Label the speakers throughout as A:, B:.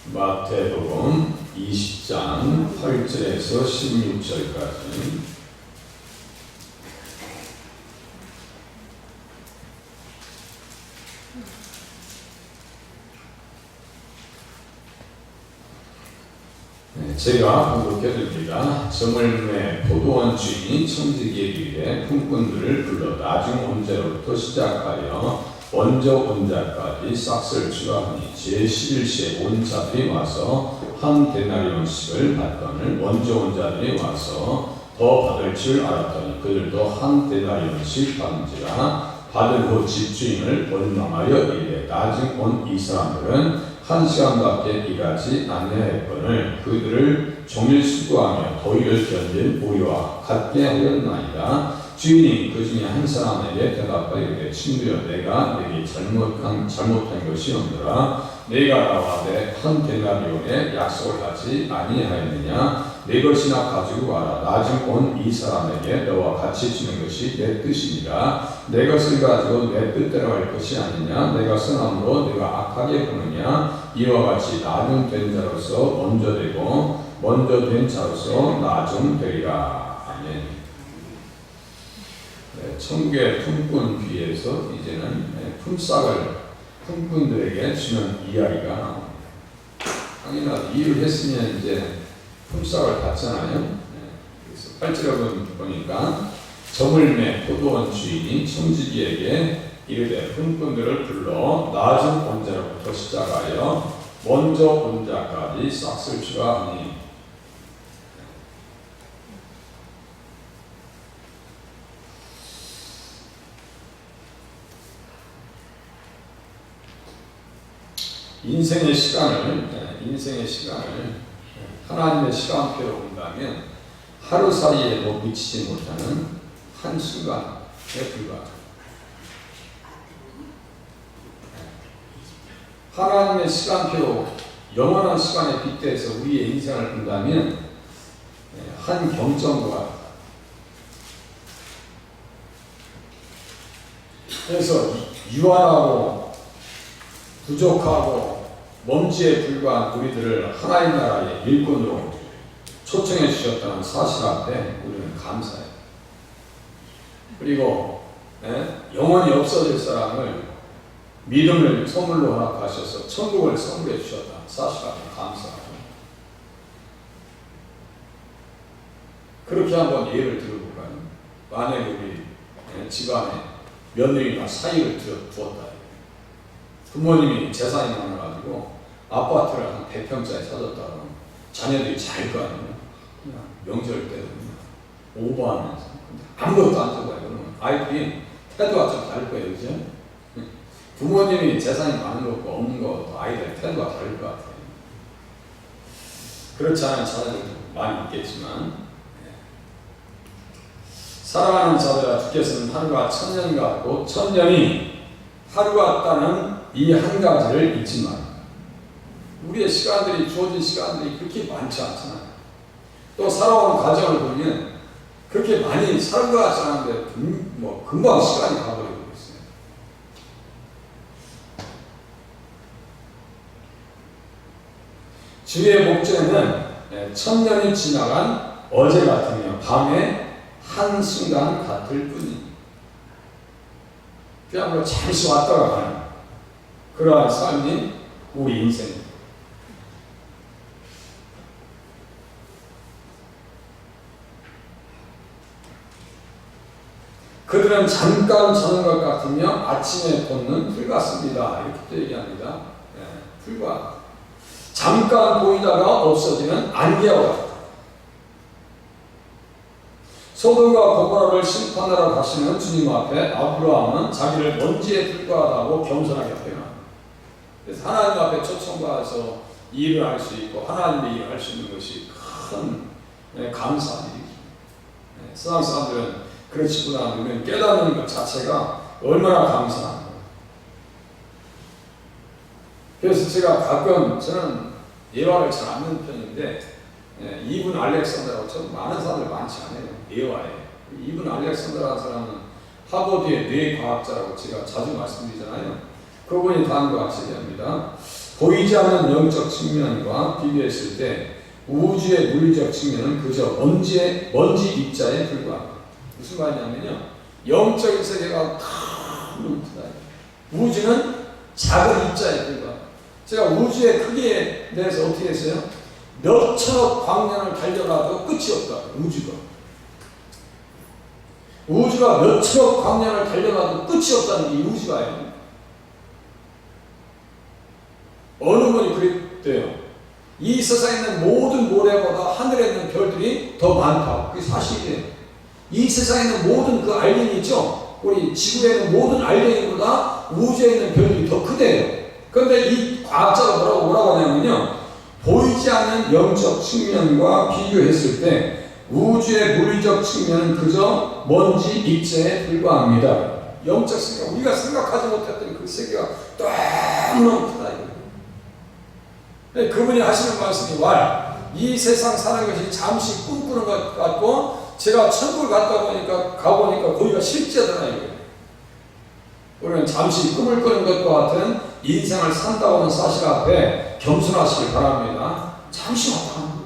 A: 마태복음 20장 8절에서 16절까지. 제가 공독해드립니다. 저물매 포도원 주인이 청지기에 이르되 품꾼들을 불러 나중 온자로부터 시작하여 먼저 온자까지 싹스를 추가하니 제11시에 온 자들이 와서 한 데나리온씩을 받거늘 먼저 온 자들이 와서 더 받을 줄 알았더니 그들도 한 데나리온씩 받은지라. 받은 후 집주인을 원망하여 이르되 나중 온 이 사람들은 1시간밖에 일하지 아니하였거늘 그들을 종일 수고하며 더위를 견딘 우리와 같게 하였나이다. 주인이 그 중에 한 사람에게 대답하여 이르되 친구여 내가 내게 잘못한 것이 없노라. 내가 나와 내 한 데나리온에 약속을 하지 아니하였느냐. 내 것이나 가지고 와라. 나중 온 이 사람에게 너와 같이 주는 것이 내 뜻이니라. 내 것을 가지고 내 뜻대로 할 것이 아니냐. 내가 선함으로 내가 악하게 보느냐. 이와 같이 나중 된 자로서 먼저 되고 먼저 된 자로서 나중 되리라. 아멘. 천국의 품꾼 귀에서 이제는 품삯을 품꾼들에게 주는 이야기가 나옵니다. 당연히 일을 했으면 이제 품삯을 받잖아요. 그래서 8절에 보니까 저물매 포도원 주인이 청지기에게 이르되 품꾼들을 불러 나중 온 자로부터 시작하여 먼저 온 자까지 싹스를 추가하니 인생의 시간을 하나님의 시간표로 본다면 하루 사이에도 미치지 못하는 한순간에 불과합니다. 하나님의 시간표로 영원한 시간에 빗대서 우리의 인생을 본다면 한 경점과 같다. 그래서 유한하고 부족하고 먼지에 불과한 우리들을 하나님 나라의 일꾼으로 초청해 주셨다는 사실 앞에 우리는 감사해요. 그리고 영원히 없어질 사람을 믿음을 선물로 허락하셔서 천국을 선물해 주셨다는 사실 앞에 감사하죠. 그렇게 한번 예를 들어볼까요? 만약에 우리 집안에 며느리나 사익을 두었다. 부모님이 재산이 많아가지고 아파트를 한 100평짜리 사줬다 그러면 자녀들이 잘 거 아니에요. 그냥 명절 때도 오버하면서 아무것도 안 줘봐요. 그러면 아이들이 태도가 좀 다를 거예요. 그죠? 부모님이 재산이 많은 것과 없는 것도 아이들의 태도가 다를 것 같아요. 그렇지 않은 자녀들도 많이 있겠지만 사랑하는 자들아 주께서는 하루가 1000년 같고 1000년이 하루 같다는 이 한 가지를 잊지 말아요. 우리의 시간들이 주어진 시간들이 그렇게 많지 않잖아요. 또 살아오는 과정을 보면 그렇게 많이 살아가지 않은데 금방 시간이 가버리고 있어요. 주의 목전에는 1000년이 지나간 어제 같으며 밤의 한순간 같을 뿐이니 그야말로 잠시 왔다가 가는 그러한 삶이 우리 인생입니다. 그들은 잠깐 자는 것 같으며 아침에 돋는 풀 같습니다. 이렇게 또 얘기합니다. 풀과 잠깐 보이다가 없어지는 안개와 같다. 소돔과 고모라를 심판하러 가시는 주님 앞에 아브라함은 자기를 먼지에 불과하다고 겸손하게 표현합니다. 그래서 하나님 앞에 초청받아서 일을 할 수 있고 하나님의 일을 할 수 있는 것이 큰 감사한 일이죠. 세상 사람들은 그렇지구나 우리는 깨닫는 것 자체가 얼마나 감사한 거예요. 그래서 제가 가끔 저는 예화를 잘 안 듣는 편인데 이분 알렉산더라고 참 많은 사람들 많지 않아요. 예화에 이분 알렉산더라는 사람은 하버드의 뇌과학자라고 제가 자주 말씀드리잖아요. 그분이 다음과 같이 얘기합니다. 보이지 않는 영적 측면과 비교했을 때 우주의 물리적 측면은 그저 먼지 입자에 불과합니다. 무슨 말이냐면요, 영적인 세계가 큰 크다. 우주는 작은 입자에 불과합니다. 제가 우주의 크기에 대해서 어떻게 했어요? 몇 천억 광년을 달려가도 끝이 없다. 우주가 몇 천억 광년을 달려가도 끝이 없다는 게 우주가예요. 어느 분이 그랬대요. 이 세상에 있는 모든 모래보다 하늘에 있는 별들이 더 많다. 그게 사실이에요. 이 세상에 있는 모든 그 알갱이 있죠? 우리 지구에 있는 모든 알갱이보다 우주에 있는 별들이 더 크대요. 그런데 이 과학자가 뭐라고 하냐면요, 보이지 않는 영적 측면과 비교했을 때 우주의 물리적 측면은 그저 먼지 입자에 불과합니다. 영적 세계, 우리가 생각하지 못했던 그 세계가 너무너무 크다. 그분이 하시는 말씀이 이 세상 사는 것이 잠시 꿈꾸는 것 같고, 제가 천국을 가보니까 거기가 실제더라 이거예요. 우리는 잠시 꿈을 꾸는 것과 같은 인생을 산다고 하는 사실 앞에 겸손하시기 바랍니다. 잠시 왔다 가는 거예요.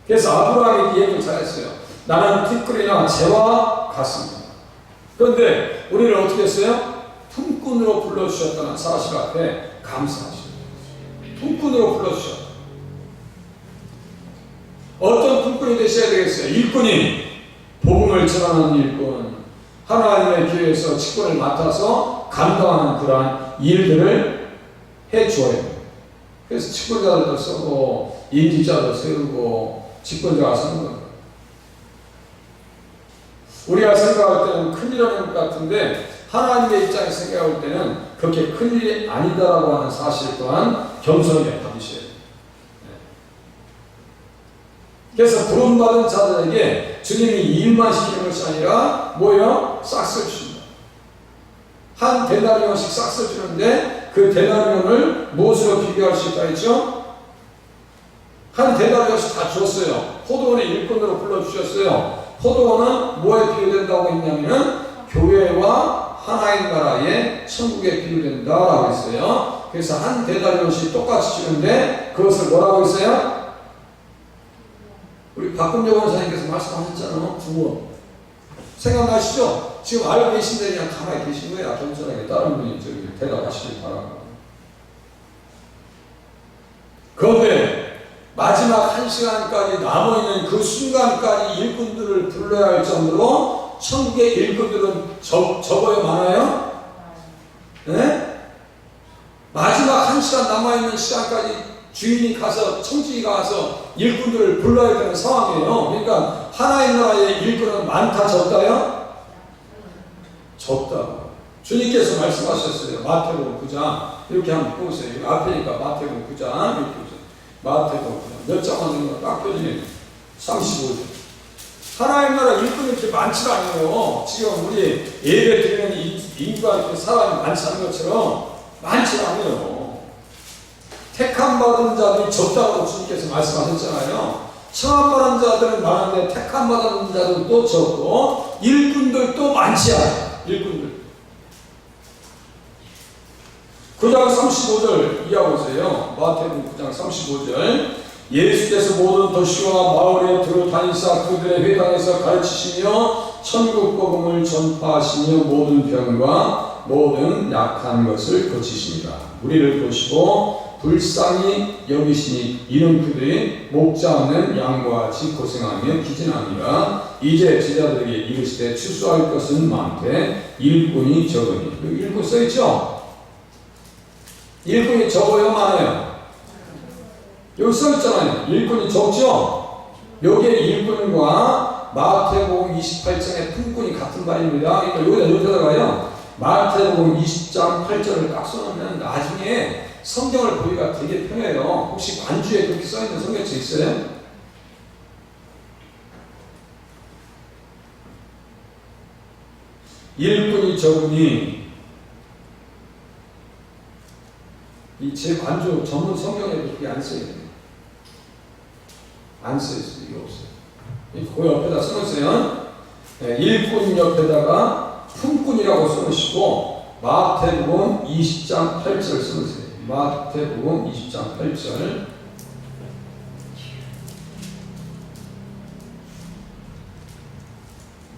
A: 그래서 아브라함이 이 얘기를 잘했어요. 나는 티끌이나 재와 같습니다. 그런데 우리를 어떻게 했어요? 품꾼으로 불러주셨다는 사실 앞에 감사하시죠. 품꾼으로 불러주셨다. 어떤 품꾼이 되셔야 되겠어요? 일꾼이, 복음을 전하는 일꾼, 하나님의 교회에서 직분을 맡아서 감당하는 그러한 일들을 해주어야 돼요. 그래서 직분자들도 쓰고 임직자도 세우고 직분자가 쓰는 거예요. 우리가 생각할 때는 큰일이라는 것 같은데 하나님의 입장에서 생각할 때는 그렇게 큰일이 아니다라고 하는 사실 또한 겸손하게 받으셔야 돼요. 그래서 부름받은 자들에게 주님이 일만 시키는 것이 아니라 뭐예요? 싹쓸 주신다. 한 데나리온씩 싹쓸 주는데 그 데나리온을 무엇으로 비교할 수 있다 했죠? 한 데나리온씩 다 줬어요. 포도원의 일꾼으로 불러주셨어요. 포도원은 뭐에 비유된다고 했냐면 교회와 하나의 나라의 천국에 비유된다라고 했어요. 그래서 한 데나리온씩 똑같이 주는데 그것을 뭐라고 했어요? 우리 박금영 원사님께서 말씀하셨잖아요. 구원. 생각나시죠? 지금 알고 계신데 그냥 가만히 계신 거야. 겸손하게 다른 분이 저기 대답하시길 바랍니다. 그런데 마지막 1시간까지 남아있는 그 순간까지 일꾼들을 불러야 할 정도로 천국의 일꾼들은 적어요? 많아요? 네? 마지막 1시간 남아있는 시간까지 주인이 가서, 청지기가 가서 일꾼들을 불러야 되는 상황이에요. 그러니까 하나의 나라의 일꾼은 많다, 적다요? 적다. 주님께서 말씀하셨어요. 마태복음 9장. 이렇게 한번 보세요. 여기 앞에니까 마태복음 9장. 이렇게 보세요. 마태복음 9장. 몇 장만 되면 딱 펴지네요. 35장. 하나의 나라 일꾼이 이렇게 많지 않아요. 지금 우리 예배 드리는 인구가 이렇게 사람이 많지 않은 것처럼 많지 않아요. 택함 받은 자들이 적다고 주님께서 말씀하셨잖아요. 청함 받은 자들은 많은데 택함 받은 자들도 적고 일꾼들도 많지 않아요. 일꾼들. 9장 35절 이어보세요. 마태복음 9장 35절. 예수께서 모든 도시와 마을에 들어 다니사 그들의 회당에서 가르치시며 천국 복음을 전파하시며 모든 병과 모든 약한 것을 고치십니다. 우리를 보시고 불쌍히 여기시니 이는 그들이 목자 없는 양과 같이 고생하며 기진합니다. 이제 제자들에게 이르시되 추수할 것은 많되 일꾼이 적으니. 여기 일꾼 써있죠? 일꾼이 적어요? 많아요? 여기 써있잖아요. 일꾼이 적죠? 여기에 일꾼과 마태복음 28장의 품꾼이 같은 말입니다. 그러니까 여기다가요 마태복음 20장 8절을 딱 써놓으면 나중에 성경을 보기가 되게 편해요. 혹시 관주에 그렇게 써있는 성경책 있어요? 일꾼이 적으니 이 제 관주 전문 성경에도 그게 안 써있어요. 안 써있어요. 이게 없어요. 그 옆에다 써놓으세요. 일꾼 옆에다가 품꾼이라고 써놓으시고 마태복음 20장 8절 써보세요. 마태복음 20장 8절.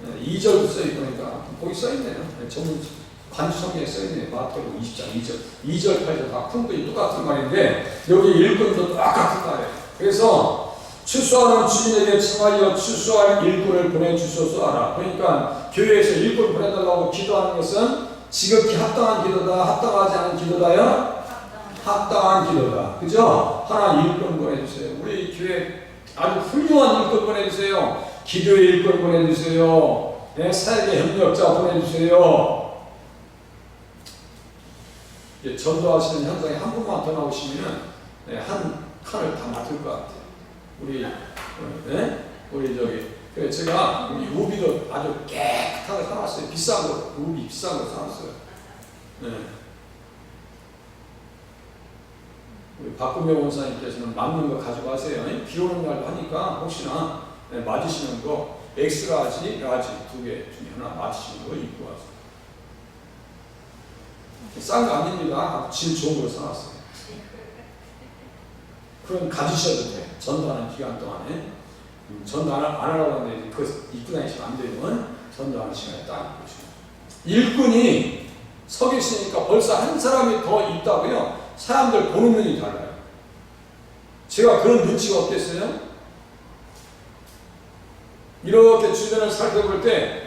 A: 네, 2절도 써있으니까 거기 써있네요. 전문 관주 성경에 써있네요. 마태복음 20장 2절. 2절 8절 다 품분이 똑같은 말인데 여기 일꾼도 똑같은 말이에요. 그래서 추수하는 주인에게 청하여 추수할 일꾼을 보내주소서 하라. 그러니까 교회에서 일꾼 보내달라고 기도하는 것은 지극히 합당한 기도다, 합당하지 않은 기도다요? 합당한 기도다. 그죠? 하나 일꾼 보내주세요. 우리 교회 아주 훌륭한 일꾼 보내주세요. 기도의 일꾼 보내주세요. 네, 사역의 협력자 보내주세요. 전도하시는 현장에 한 분만 더 나오시면 네, 한 칸을 다 맡을 것 같아요. 우리 저기 그래 제가 우리 우비도 아주 깨끗하게 사놨어요. 비싼 거 우비 비싼 거 사놨어요. 네. 우리 박근배 원사님께서는 맞는 거 가져가세요. 비 오는 날도 하니까 혹시나 네, 맞으시는 거 엑스라지, 라지 두 개 중에 하나 맞으시는 거 입고 와서. 싼 거 아닙니다. 질 좋은 거 사놨어요. 그럼 가지셔도 돼. 전도하는 기간 동안에. 전도 안 하라고 하는데 그거 입고 다니시면 안 되면 전도하는 시간에 딱 입고 오시면. 일꾼이 서 계시니까 벌써 한 사람이 더 있다고요. 사람들 보는 눈이 달라요. 제가 그런 눈치가 없겠어요? 이렇게 주변을 살펴볼 때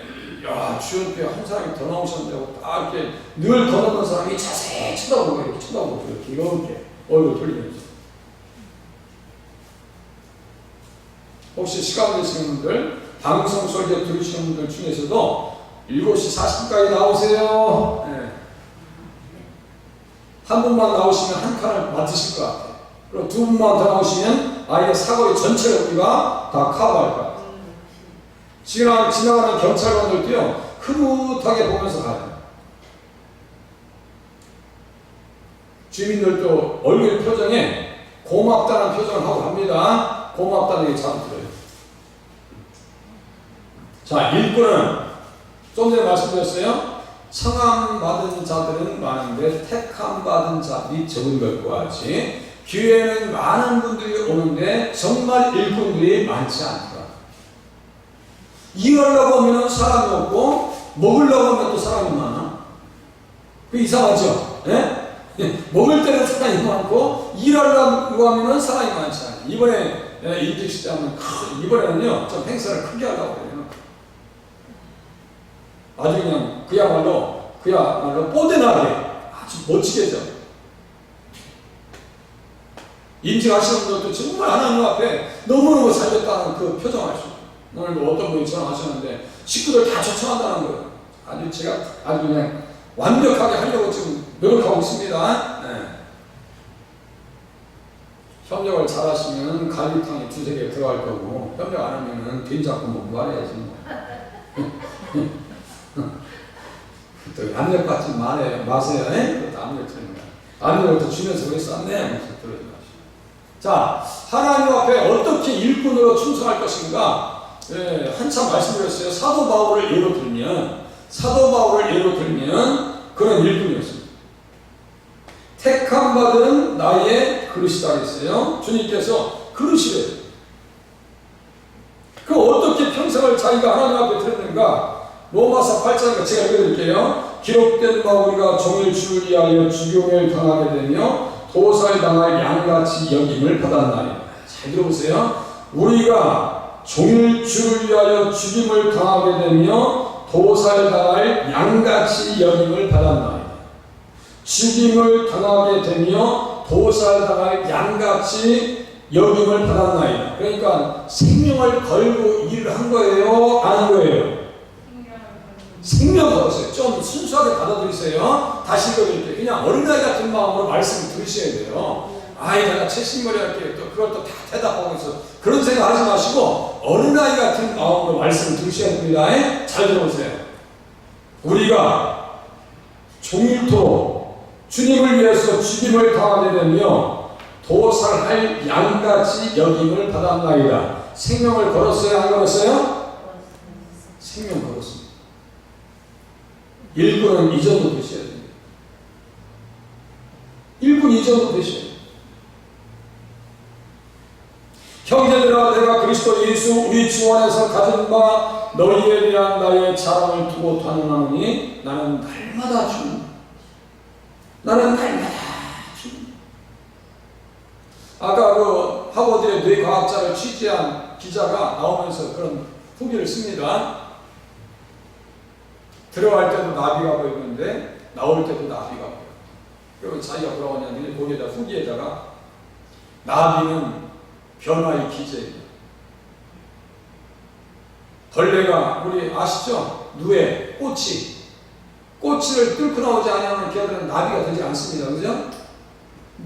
A: 야, 주연께 한 사람이 더 나오셨는데 딱 이렇게 늘 걷는 사람이 자세히 쳐다보고 이렇게 쳐다보고 이렇게 얼굴 돌리면서. 혹시 시간 되시는 분들, 방송 설교 들으시는 분들 중에서도 7시 40분까지 나오세요. 네. 한 분만 나오시면 한 칸을 맡으실 것 같아요. 그리고 두 분만 더 나오시면 아예 사거리 전체를 우리가 다 커버할 것 같아요. 지나가는 경찰관들도요, 흐뭇하게 보면서 가요. 주민들도 얼굴 표정에 고맙다는 표정을 하고 갑니다. 고맙다는 게 잘 들어요. 자, 일꾼은 좀 전에 말씀드렸어요. 청함 받은 자들은 많은데 택함 받은 자들이 적은 것과 같이 교회에는 많은 분들이 오는데 정말 일꾼들이 많지 않더라. 일하려고 하면 사람이 없고 먹으려고 하면 또 사람이 많아. 그 이상하죠? 예? 먹을 때는 사람이 많고 일하려고 하면 사람이 많지 않아요. 이번에 일찍시장은 이번에는요 좀 행사를 크게 하려고 해요. 아주 그냥 그야말로 뽀대나게 아주 멋지게죠. 인증하시는 분들도 정말 하나님 앞에 너무너무 살렸다는 그 표정을 하시고 오늘도 어떤 분이 전화하셨는데 식구들 다 초청한다는 거예요. 제가 아주 그냥 완벽하게 하려고 지금 노력하고 있습니다. 네. 협력을 잘하시면 갈비탕이 2-3개 들어갈 거고 협력 안 하면 된장국 먹고 말해야지. 또 압력 받지 마세요. 그것도 압력 드는 거야. 압력을 또 주면서 왜 쌌네? 하면서 들어지 마시고. 자, 하나님 앞에 어떻게 일꾼으로 충성할 것인가? 한참 말씀드렸어요. 사도 바울을 예로 들면 그런 일꾼이었습니다. 택함 받은 나의 그릇이다 했어요. 주님께서 그릇이래요. 그 어떻게 평생을 자기가 하나님 앞에 드렸는가? 로마서 8장 제가 읽어드릴게요. 기록된 바 우리가 종일 주를 위하여 죽임을 당하게 되며 도살당할 양같이 여김을 받았나니. 잘 들어보세요. 우리가 종일 주를 위하여 죽임을 당하게 되며 도살당할 양같이 여김을 받았나니. 죽임을 당하게 되며 도살당할 양같이 여김을 받았나이다. 그러니까 생명을 걸고 일을 한 거예요? 안 한 거예요? 생명 걸었어요. 좀 순수하게 받아들이세요. 다시 읽어드릴게요. 그냥 어린아이 같은 마음으로 말씀을 들으셔야 돼요. 내가 채식머리 할게 또 그걸 또 다 대답하고 있어. 그런 생각 하지 마시고 어린아이 같은 마음으로 말씀을 들으셔야 됩니다. 잘 들어보세요. 우리가 종일토록 주님을 위해서 죽임을 당하게 되며 도살할 양같이 여김을 받았나이다. 생명을 걸었어요? 안 걸었어요? 생명 걸었습니다. 일꾼은 이 정도 드셔야 됩니다.
B: 1분 이전으로 되셔요. 형제들아, 내가 그리스도 예수 우리 주 안에서 가진 바 너희에 대한 나의 자랑을 두고 단언하노니 나는 날마다 죽는다. 나는 날마다 죽는다. 아까 그 하버드의 뇌과학자를 취재한 기자가 나오면서 그런 후기를 씁니다. 들어갈 때도 나비가 보이는데 나올 때도 나비가 보여. 그리고 자기가 뭐라고 하냐면 거기에다 후기에다가 나비는 변화의 기제입니다. 벌레가 우리 아시죠? 누에 꼬치를 뚫고 나오지 않으면 걔들은 나비가 되지 않습니다. 그죠?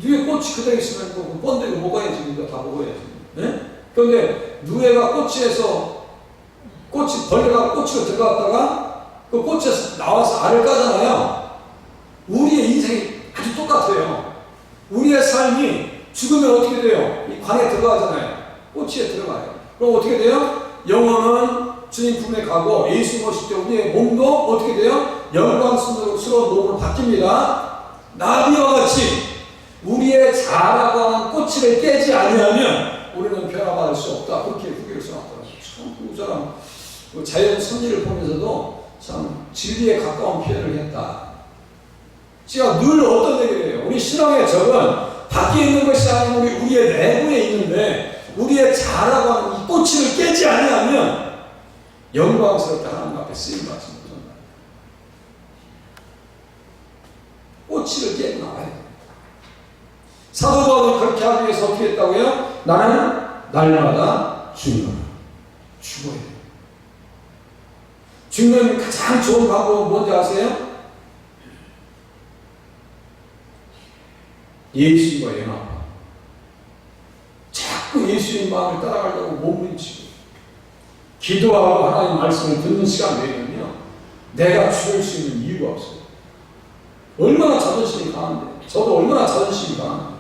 B: 누에 꽃이 그대로 있으면 그 번데기 먹어야지. 다 먹어야지. 네? 그런데 누에가 벌레가 꼬치로 들어갔다가 그 꽃에서 나와서 알을 까잖아요. 우리의 인생이 아주 똑같아요. 우리의 삶이 죽으면 어떻게 돼요? 이 관에 들어가잖아요. 꼬치에 들어가요. 그럼 어떻게 돼요? 영혼은 주님 품에 가고 예수 모실 때 우리의 몸도 어떻게 돼요? 영광스러운 몸으로 바뀝니다. 나비와 같이 우리의 자라고 하는 꼬치를 깨지 않으면 우리는 변화받을 수 없다. 그렇게 후기를 써놨더라고요. 참, 그 사람 자연 섭리를 보면서도 참 진리에 가까운 표현을 했다. 제가 늘 어떤 얘기를 해요. 우리 신앙의 적은 밖에 있는 것이 아니고 우리의 내부에 있는데 우리의 자라고 하는 이 꼬치를 깨지 아니하면 영광스럽게 하나님 앞에 쓰임 받지 못한다. 꼬치를 깨고 나와야 돼. 사도 바울은 그렇게 하기 위해서 어떻게 했다고요? 나는 날마다 죽어야 돼. 죽는 가장 좋은 방법은 뭔지 아세요? 예수님과 연합. 자꾸 예수님 마음을 따라가려고 몸부림치고 기도하고 하나님 말씀을 듣는 시간 내면요 내가 죽을 수 있는 이유가 없어요. 얼마나 자존심이 강한데. 저도 얼마나 자존심이 강한데.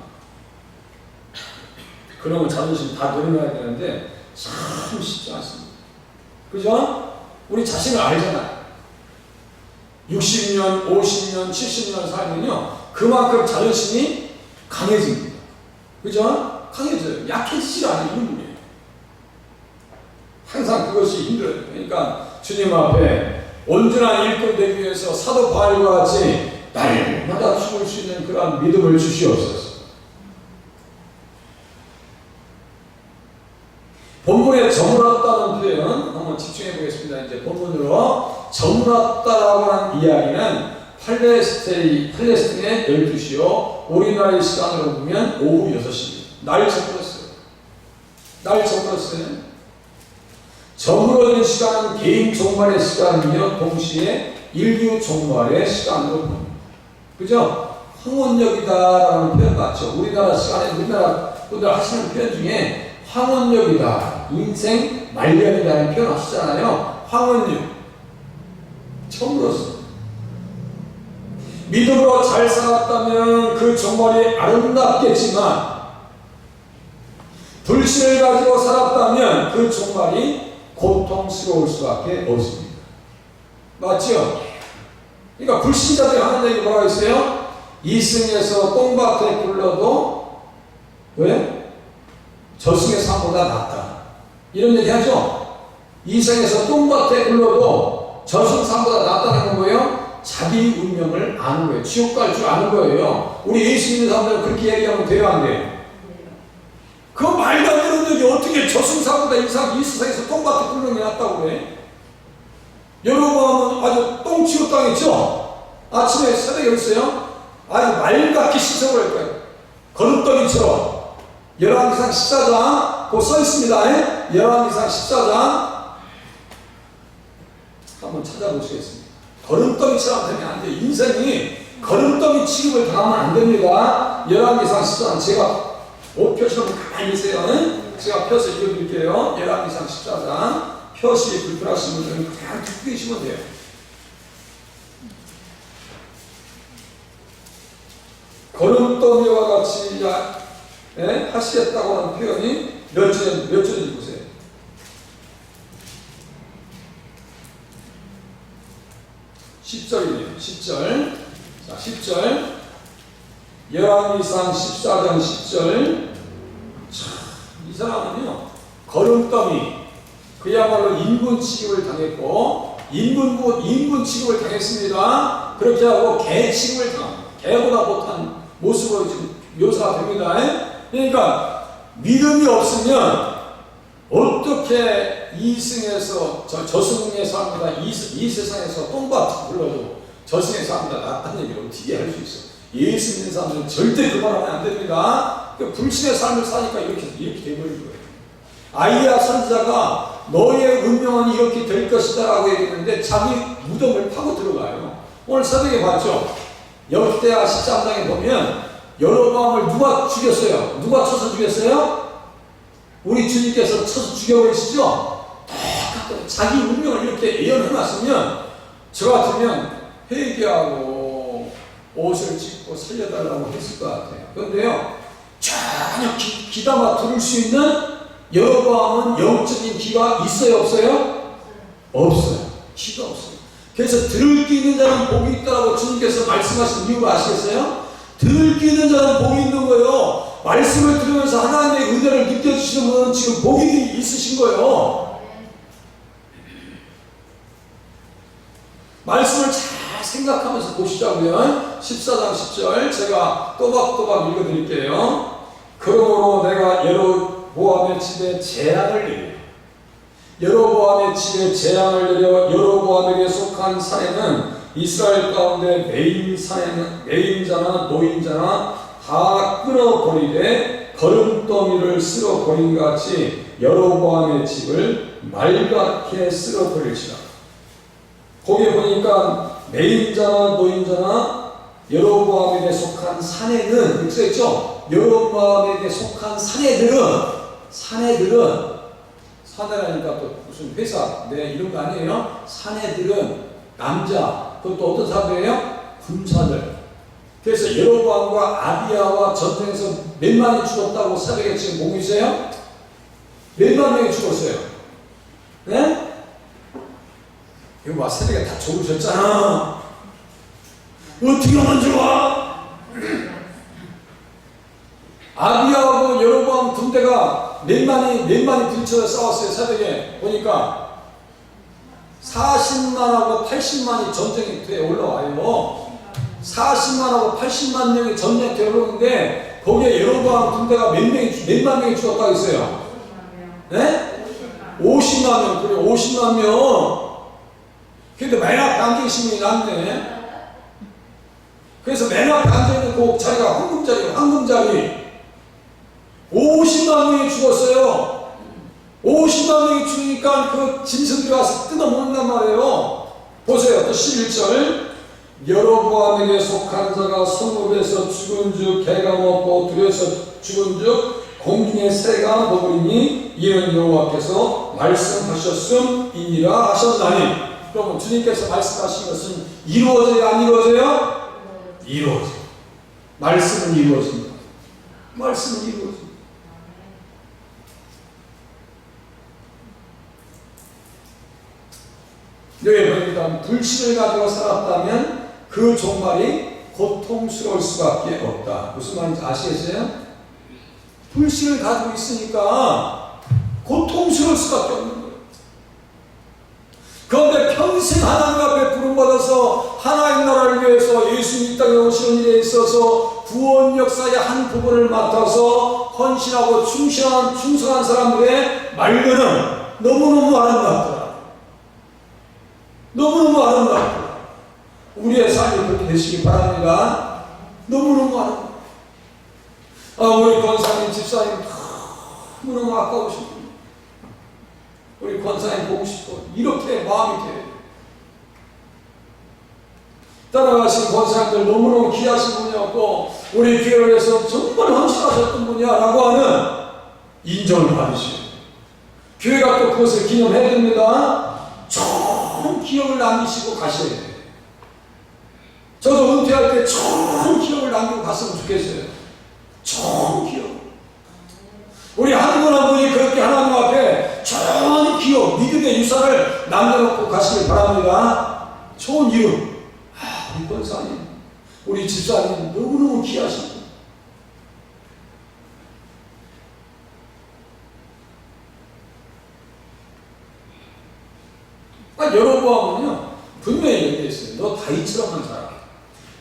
B: 그러면 자존심 다 내려놔야 되는데 참 쉽지 않습니다. 그죠? 우리 자신을 알잖아요. 60년, 50년, 70년 살면요 그만큼 자존심이 강해집니다. 그죠? 강해져요. 약해지지 않아요. 이런 분이에요. 항상 그것이 힘들어요. 그러니까 주님 앞에 온전한 일꾼 되기 위해서 사도 바울과 같이 날마다 죽을 수 있는 그러한 믿음을 주시옵소서. 본문에 저물었다는 표현 한번 집중해 보겠습니다. 이제 본문으로 저물었다라고 하는 이야기는 팔레스틴의 12시요. 우리나라의 시간으로 보면 오후 6시입니다. 날 저물었어요. 저물어진 시간은 개인 종말의 시간이며 동시에 인류 종말의 시간으로 봅니다. 그죠? 황혼역이다라는 표현 맞죠? 우리나라 시간에 우리나라 분들 하시는 표현 중에 황혼역이다, 인생 말년이라는 표현 하시잖아요. 황혼역. 저물었어. 믿음으로 잘 살았다면 그 종말이 아름답겠지만 불신을 가지고 살았다면 그 종말이 고통스러울 수밖에 없습니다. 맞죠? 그러니까 불신자들이 하는 얘기 뭐라고 했어요? 이승에서 똥밭에 굴러도 왜? 저승의 삶보다 낫다. 이런 얘기 하죠? 이승에서 똥밭에 굴러도 저승 삶보다 낫다는 거예요. 자기 운명을 아는 거예요. 지옥 갈 줄 아는 거예요. 우리 예수 믿는 사람들은 그렇게 얘기하면 돼요, 안 돼요? 그 말도 안 되는 얘기 어떻게 저승사보다 이 세상에서 똥밭에 굴러는 게 낫다고 그래? 여러분 아주 똥치고 당했죠? 아침에 새벽에 있어요? 아주 말갛게 씻어버릴 거예요. 거름더기처럼. 열왕기상 14장 그거 써있습니다. 열왕기상 14장 한번 찾아보시겠습니다. 거름더기처럼 되면 안 돼요. 인생이 거름더기 취급을 당하면 안 됩니다. 열왕기상 14장 제가 옷표시로 가만히 있어요. 제가 펴서 읽어드릴게요. 열왕기상 14장 표시 불편하신 분들은 그냥 듣고 계시면 돼요. 거름더기와 같이 하시겠다고 하는 표현이 몇 절인지 보세요. 10절이네요. 10절. 자, 10절. 열왕기상 14장 10절. 이 사람은요, 거름더미, 그야말로 인분 취급을 당했고, 인분 취급을 당했습니다. 그렇게 하고 개 취급을 당합니다. 개보다 못한 모습으로 지금 묘사가 됩니다. 그러니까 믿음이 없으면 어떻게 이승에서 저승의 삶보다 이 세상에서 똥밭 불러도 저승의 삶보다 낫다는 얘기를 어떻게 할 수 있어요? 예수 믿는 사람들은 절대 그만하면 안 됩니다. 불신의 삶을 사니까 이렇게 돼버린 거예요. 아이야 선지자가 너의 운명은 이렇게 될 것이다 라고 얘기했는데 자기 무덤을 파고 들어가요. 오늘 새벽에 봤죠? 역대하 13장에 보면 여로보암을 누가 죽였어요? 누가 쳐서 죽였어요? 우리 주님께서 쳐서 죽여버리시죠? 똑같아요. 자기 운명을 이렇게 예언해놨으면 저 같으면 회개하고 옷을 찢고 살려달라고 했을 것 같아요. 그런데요, 전혀 귀담아 들을 수 있는 여로보암은 영적인 귀가 있어요, 없어요? 없어요. 귀가 없어요. 그래서 들을 귀 있는 자는 복이 있다라고 주님께서 말씀하신 이유가 아시겠어요? 들을 귀 있는 자는 복이 있는 거예요. 말씀을 들으면서 하나님의 은혜를 느껴주시는 분은 지금 복이 있으신 거예요. 말씀을 잘 생각하면서 보시자고요. 14장 10절 제가 또박또박 읽어드릴게요. 그러므로 내가 여로보암의 집에 재앙을 내려 여로보암의 집에 재앙을 내려 여로보암에게 속한 사내는 이스라엘 가운데 매임자나 노인자나 다 끊어버리되 거름더미를 쓸어버린 같이 여로보암의 집을 말갛게 쓸어버릴지라. 거기 보니까 매임자나 노인자나 여로보암에게 속한 사내는 이렇게 써있죠. 여로보암에게 속한 사내들은 사내라니까 또 무슨 회사 이런 거 아니에요. 사내들은 남자, 그것도 어떤 사람들이에요? 군사들. 그래서 여로보암과 아비야와 전쟁에서 몇만이 죽었다고 새벽에 지금 보고 있어요? 몇만 명이 죽었어요. 네? 이거 봐, 새벽에 다 죽으셨잖아. 어떻게 하면 좋아? 아비야하고 여로보암 군대가 몇만이 부딪혀서 싸웠어요. 새벽에 보니까 40만하고 80만이 전쟁터에 올라와요. 40만하고 80만 명이 전쟁터에 올라오는데 거기에 여로보암 군대가 몇만 명이 죽었다고 했어요? 네? 50만 명. 그래, 50만 명. 근데 맨 앞에 앉아있는 분이 낫네. 그래서 맨 앞에 앉아있는 그 자리가 황금자리. 50만 명이 죽었어요. 50만 명이 죽으니까 그 짐승들이 와서 뜯어먹는단 말이에요. 보세요. 또 11절. 여로보암에게 속한 자가 성읍에서 죽은 즉 개가 먹고 들에서 죽은 즉 공중의 새가 먹으리니 이는 여호와께서 말씀하셨음이니라 하셨나니. 그러면 주님께서 말씀하신 것은 이루어져요, 안 이루어져요? 이루어져요. 말씀은 이루어집니다. 말씀은 이루어집니다. 여기 보니까 불신을 가지고 살았다면 그 종말이 고통스러울 수밖에 없다. 무슨 말인지 아시겠어요? 불신을 가지고 있으니까 고통스러울 수밖에 없는 거예요. 그런데 평생 하나님 앞에 부름받아서 하나님 나라를 위해서 예수님 이 땅에 오시는 일에 있어서 구원 역사의 한 부분을 맡아서 헌신하고 충성한 사람들의 말들은 너무너무 아름답더라. 너무너무 아름답더라. 우리의 삶이 그렇게 되시기 바랍니다. 너무너무 아름답다. 우리 권사님, 집사님 너무너무 아까우시고 우리 권사님 보고 싶고 이렇게 마음이 돼요. 따라가신 권사님들 너무너무 귀하신 분이었고 우리 교회를 위해서 정말 헌신하셨던 분이야 라고 하는 인정을 받으시고 교회가 또 그것을 기념해야 됩니다. 좋은 기억을 남기시고 가셔야 돼요. 저도 은퇴할 때 좋은 기억을 남기고 갔으면 좋겠어요. 좋은 기억. 우리 한 분 한 분이 그렇게 하나님 앞에 좋은 기억, 믿음의 유산을 남겨놓고 가시길 바랍니다. 좋은 이름. 우리 권사님, 우리 집사님 너무너무 귀하신 분. 여로보암은요 분명히 얘기했어요. 너 다윗처럼만 자라.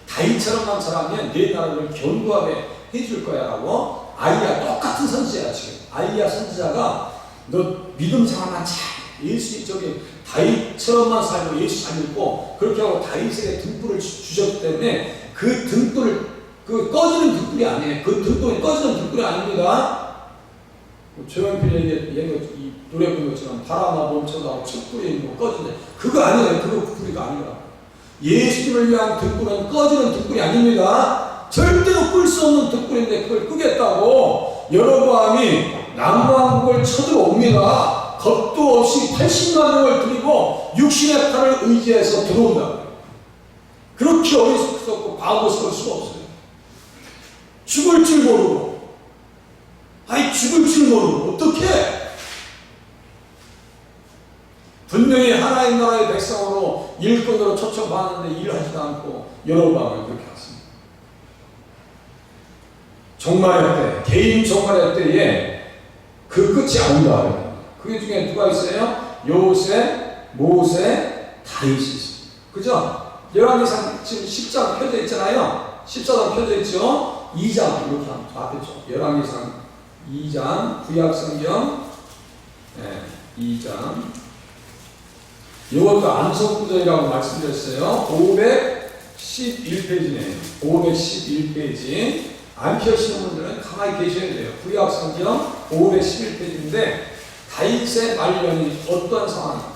B: 다윗처럼만 자라면 내 나라를 견고하게 해줄 거야 라고. 아이야 똑같은 선지자야 지금. 아이야 선지자가 너 믿음 생활만 잘 예수 저기 다윗처럼만 살고 예수 잘 믿고 그렇게 하고 다윗에게 등불을 주셨기 때문에 그 등불을 그 꺼지는 등불이 아니에요. 그 등불이 꺼지는 등불이 아닙니다. 조용필 얘기 노래 부른 것처럼 바람아 멈춰다 촛불이 있는 거 꺼지네. 그거 아니에요. 그거 불이가 아니라 예수님을 위한 등불은 꺼지는 등불이 아닙니다. 절대로 끌 수 없는 등불인데 그걸 끄겠다고 여로보암이 남왕국을 쳐들어옵니다. 겁도 없이 80만 명을 들이고 육신의 팔을 의지해서 들어온다. 그렇게 어리석고 바보스러울 수가 없어요. 죽을 줄 모르고 죽을 줄 모르고 어떻게 분명히 하나님 나라의 백성으로 일꾼으로 초청받았는데 일하지도 않고 여로보암은 그렇게 왔습니다. 종말의 때, 개인 종말의 때에 그 끝이 아니다. 그 중에 누가 있어요? 요셉, 모세, 다윗이 있습니다. 그죠? 열왕기상 지금 10장 펴져 있잖아요. 14장 펴져 있죠? 2장 이렇게 앞에 죠. 열왕기상 2장 구약성경 2장 이것도 안석구절이라고 말씀드렸어요. 511페이지네요. 511페이지. 안 펴시는 분들은 가만히 계셔야 돼요. 구약성경 511페이지인데 다윗의 말년이 어떤 상황입니까?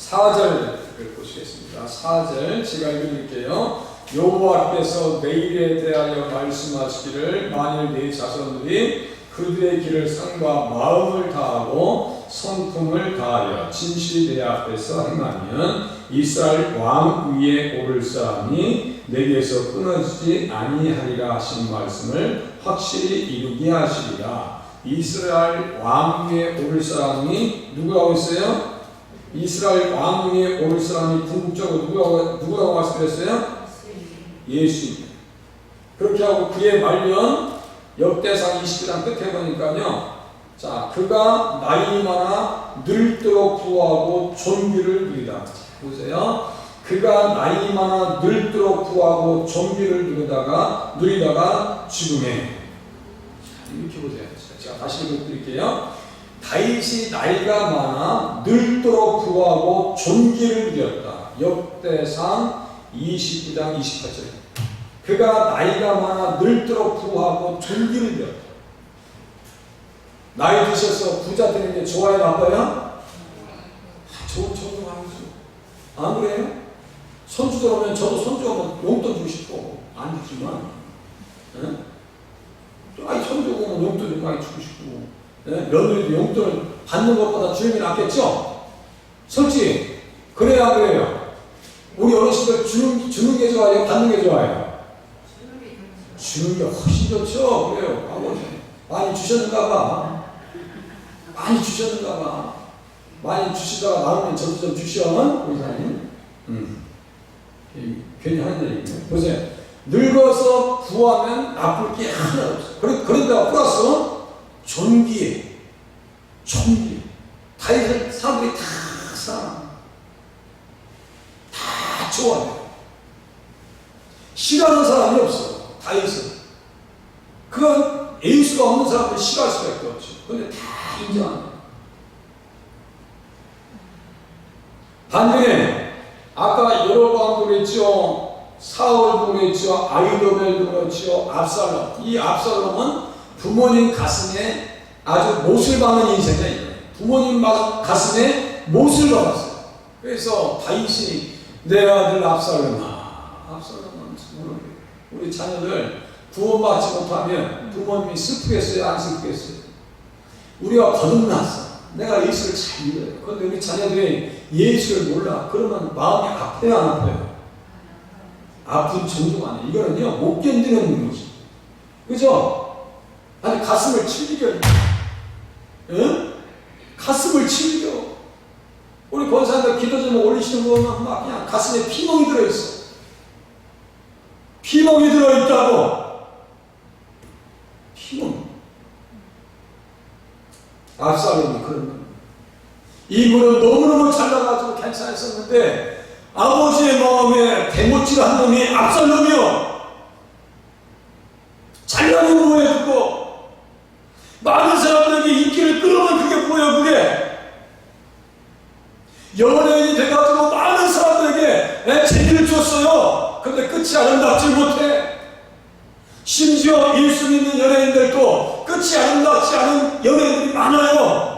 B: 4절을 보시겠습니다. 4절 제가 읽어드릴게요. 여호와께서 내 일에 대하여 말씀하시기를 만일 내 자손들이 그들의 길을 상과 마음을 다하고 성품을 다하여 진실이 내 앞에서 행하면 이스라엘 왕 위에 오를 사람이 내게서 끊어지지 아니하리라 하신 말씀을 확실히 이루게 하시리라. 이스라엘 왕 위에 오를 사람이 누구라고 했어요? 이스라엘 왕 위에 오를 사람이 궁극적으로 누구라고 말씀드렸어요? 예수입니다. 그렇게 하고 그의 말년 역대상 22장 끝에 보니까요. 자, 그가 나이 많아 늙도록 부하고 존귀를 누리다. 보세요. 그가 나이 많아 늙도록 부하고 존귀를 누리다가 죽음에. 이렇게 보세요. 제가 다시 읽어드릴게요. 다윗이 나이가 많아 늙도록 부하고 존귀를 누렸다. 역대상 29장 28절. 그가 나이가 많아 늙도록 부하고 존귀를 누렸다. 나이 드셔서 부자 되는 게 좋아요, 나빠요? 좋은 정도 아니죠. 안 그래요? 손주들 오면 저도 손주 오면 용돈 주고 싶고 안 주지만, 손주 오면 용돈 좀 많이 주고 싶고, 며느리도 용돈을 받는 것보다 주는 게 낫겠죠? 솔직히 그래야 안 그래요? 우리 어르신들 주는 게 좋아요? 받는 게 좋아요? 주는 게 훨씬 좋죠. 그래요. 아버지 많이 주셨는가 봐. 많이 주시다가 남으면 저도 좀 주시오. 우리 사장님. 괜히 하는 얘기네. 보세요. 늙어서 부하면 나쁠 게 하나도 없어. 그런데 플러스 존귀. 다윗을 사람들이 다 사랑. 다 좋아해. 싫어하는 사람이 없어. 다윗은. 그건 예수가 없는 사람을 싫어할 수밖에 없죠. 그런데 다 인정합니다. 반면에 아까 여로보암도 그랬죠. 사울도 그랬죠. 아히도벨도 그랬죠. 압살롬. 이 압살롬은 부모님 가슴에 아주 못을 박는 인생이에요. 부모님 가슴에 못을 박았어요. 그래서 다윗이 내 아들 압살롬아. 압살롬은 우리 자녀들 구원받지 못하면 부모님이 슬프겠어요? 안 슬프겠어요? 우리가 거듭났어. 내가 예수를 잘 믿어요. 그런데 우리 자녀들이 예수를 몰라. 그러면 마음이 아파요? 안 아파요? 아픈 정도가 아니에요. 이거는요, 못 견디는 거지. 그죠? 아니, 가슴을 찔리려. 응? 가슴을 찔려. 우리 권사님들 기도 좀 올리시는 거 보면 막 그냥 가슴에 피멍이 들어있어. 피멍이 들어있다고. 피멍. 압살롬이 그런 놈. 이분은 너무너무 잘나가지고 괜찮았었는데 아버지의 마음에 대못질한 놈이 압살롬이요. 잘나는 뭐에 두고 많은 사람들에게 인기를 끌어면 그게 뭐야 그게. 연예인이 돼가지고 많은 사람들에게 재미를 줬어요. 근데 끝이 아름답지 못해. 심지어 1순위 있는 연예인들도 끝이 아름답지 않은 연예인들이 많아요.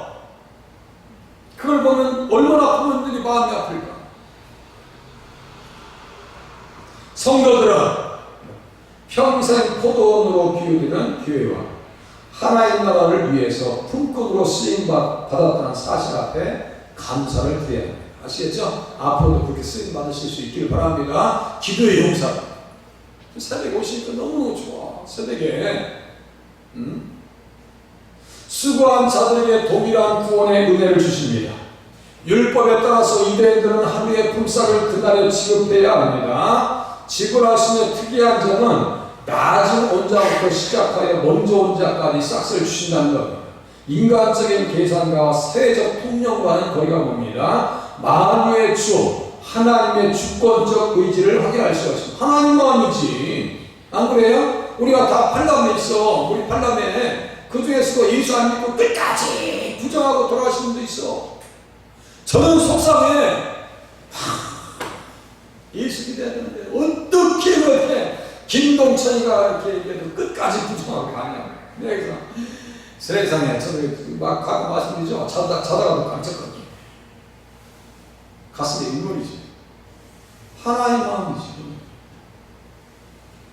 B: 그걸 보면 얼마나 부모님들이 마음이 아플까. 성도들은 평생 포도원으로 비우기는 교회와 하나의 나라를 위해서 품꾼으로 쓰임받았다는 사실 앞에 감사를 드려야 합니다. 아시겠죠? 앞으로도 그렇게 쓰임받으실 수 있기를 바랍니다. 기도의 용사. 새벽에 오시니까 너무너무 좋아. 새벽에 수고한 자들에게 동일한 구원의 은혜를 주십니다. 율법에 따라서 유대인들은 하루의 품삯을 그날에 지급해야 합니다. 지불하심의 특이한 점은 낮은 온자부터 시작하여 먼저 온자까지 싹스를 주신다는 겁니다. 인간적인 계산과 세적 통념과는 거리가 멉니다. 만유의 주 하나님의 주권적 의지를 확인할 수가 있습니다. 하나님 마음이지. 안 그래요? 우리가 다 팔남에 있어. 우리 팔남에 그 중에서도 예수 안 믿고 끝까지 부정하고 돌아가시는 분도 있어. 저는 속상해. 예수 믿어야 되는데 어떻게 그렇게 김동천이가 이렇게 얘기해도 끝까지 부정하고 가냐. 그래서 세상에 저도 막 가고 말씀드리죠. 자다가도 깜짝거려. 가슴에 인물이지. 하나의 마음이지.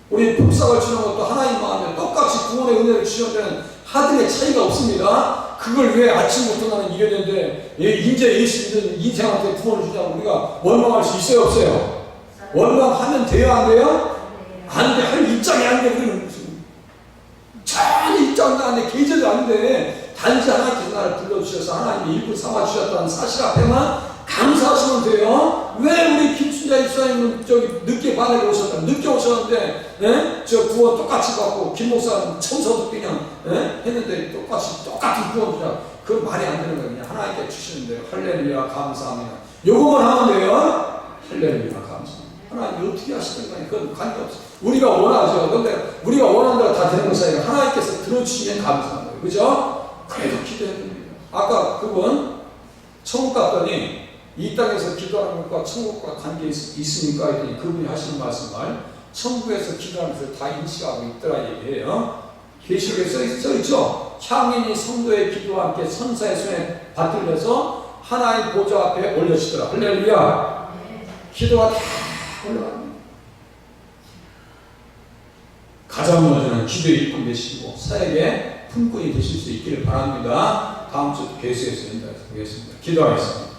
B: 우리 품삯을 주는 것도 하나의 마음이야. 똑같이 구원의 은혜를 주시는 데는 하등의 차이가 없습니다. 그걸 왜 아침부터 나는 이겨낸데 이제 예수 믿는 인생한테 구원을 주냐고 우리가 원망할 수 있어요 없어요? 원망하면 돼요 안 돼요? 안 돼. 할 입장이 안 돼. 우리는 무슨 전혀 입장도 안 돼. 계절도 안 돼. 단지 하나님께서 나를 불러주셔서 하나님이 일부 삼아주셨다는 사실 앞에만 감사하시면 돼요. 왜 우리 김순자 입사님은 저기 늦게 반에 오셨다. 늦게 오셨는데 저 구원 똑같이 받고 김 목사는 청소도 그냥 했는데 똑같은 구원 주냐. 그건 말이 안 되는 거예요. 그냥 하나님께 주시는데요. 할렐루야 감사합니다. 요거만 하면 돼요. 할렐루야 감사합니다. 하나님 어떻게 하시는 거니 그건 관계없어. 우리가 원하죠. 근데 우리가 원하는 대로 다 되는 것이 아니라 하나님께서 들어주시면 감사한 거예요. 그죠? 그래도 기도해야 됩니다. 아까 그분 천국 갔더니 이 땅에서 기도하는 것과 천국과 관계 있으니까 했더니 그분이 하시는 말씀을 천국에서 기도하면서 다 인식하고 있더라 얘기해요. 계시록에 써있죠. 향인이 성도의 기도와 함께 천사의 손에 받들려서 하나님 보좌 앞에 올려지더라. 할렐루야. 기도가 다 올라갑니다. 가장 먼저는 기도의 일꾼 되시고 사역의 품꾼이 되실 수 있기를 바랍니다. 다음 주 개수에서 인도해서 보겠습니다. 기도하겠습니다.